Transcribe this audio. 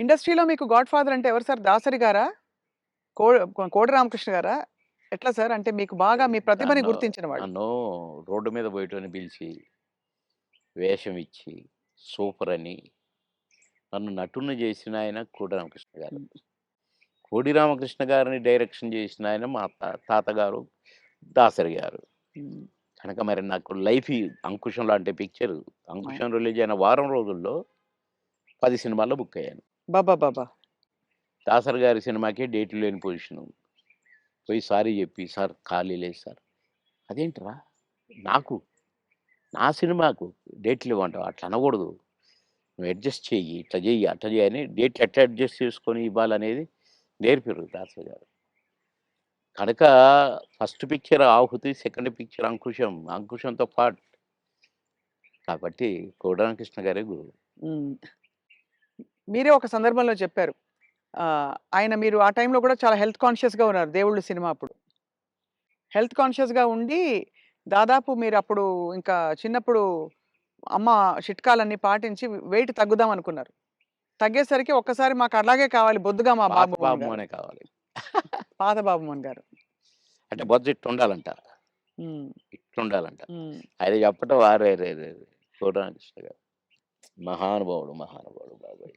ఇండస్ట్రీలో మీకు God father అంటే ఎవరు సార్? దాసరి గారా? కో కోడి రామకృష్ణ గారా? ఎట్లా సార్? అంటే మీకు బాగా మీ ప్రతిభని నన్ను గుర్తించిన వాళ్ళు. నన్ను రోడ్డు మీద పోయేటోడిని పిలిచి, వేషం ఇచ్చి, సూపర్ అని నన్ను నటుడిని చేసిన ఆయన కోడి రామకృష్ణ గారు. హ్మ్. కోడి రామకృష్ణ గారిని డైరెక్షన్ చేసిన ఆయన మా తాతగారు దాసరి గారు. హ్మ్. కనుక మరి నాకు లైఫ్ ఈ 'అంకుశం' లాంటి పిక్చరు అవును. 'అంకుశం' రిలీజ్ అయిన వారం రోజుల్లో 10 సినిమాల్లో బుక్ అయ్యాను. అబ్బబ్బబ్బా! దాసరి గారి సినిమాకే డేట్లు లేని పొజిషను. పోయి సారీ చెప్పి, "సార్ ఖాళీ లేదు సార్." "అదేంట్రా? నాకు నా సినిమాకు డేట్లు ఇవ్వంటావా? అట్లా అనకూడదు. నువ్వు అడ్జస్ట్ చెయ్యి. ఇట్లా చెయ్యి, అట్లా చెయ్యి" అని డేట్లు ఎట్లా అడ్జస్ట్ చేసుకొని ఇవ్వాలనేది నేర్పిర్రు దాసరి గారు. కనుక ఫస్ట్ పిక్చర్ 'ఆహుతి', సెకండ్ పిక్చర్ 'అంకుశం'. 'అంకుశంతో' పాటు కాబట్టి కోడి రామకృష్ణ గారే గురువు. హ్మ్. మీరే ఒక సందర్భంలో చెప్పారు. ఆయన మీరు ఆ టైంలో కూడా చాలా హెల్త్ కాన్షియస్‌గా ఉన్నారు 'దేవుళ్ళు' సినిమా అప్పుడు. హెల్త్ కాన్షియస్‌గా ఉండి దాదాపు మీరప్పుడు ఇంకా చిన్నప్పుడు అమ్మ చిట్కాలన్నీ పాటించి వెయిట్ తగ్గుదాం అనుకున్నారు. తగ్గేసరికి ఒక్కసారి మాకు అలాగే కావాలి బొద్దుగా మా పాత బాబు మోహన్ గారు. బాబుమోనే కావాలి. పాత బాబు మోహన్ గారు. అంటే బొజ్జ ఇట్టుండాలంట. హ్మ్. ఇట్లుండాలంట. హ్మ్. అది చెప్పటం అరెరెరెరే! కోడి రామకృష్ణ గారు. మహానుభావుడు, మహానుభావుడు బాబోయ్!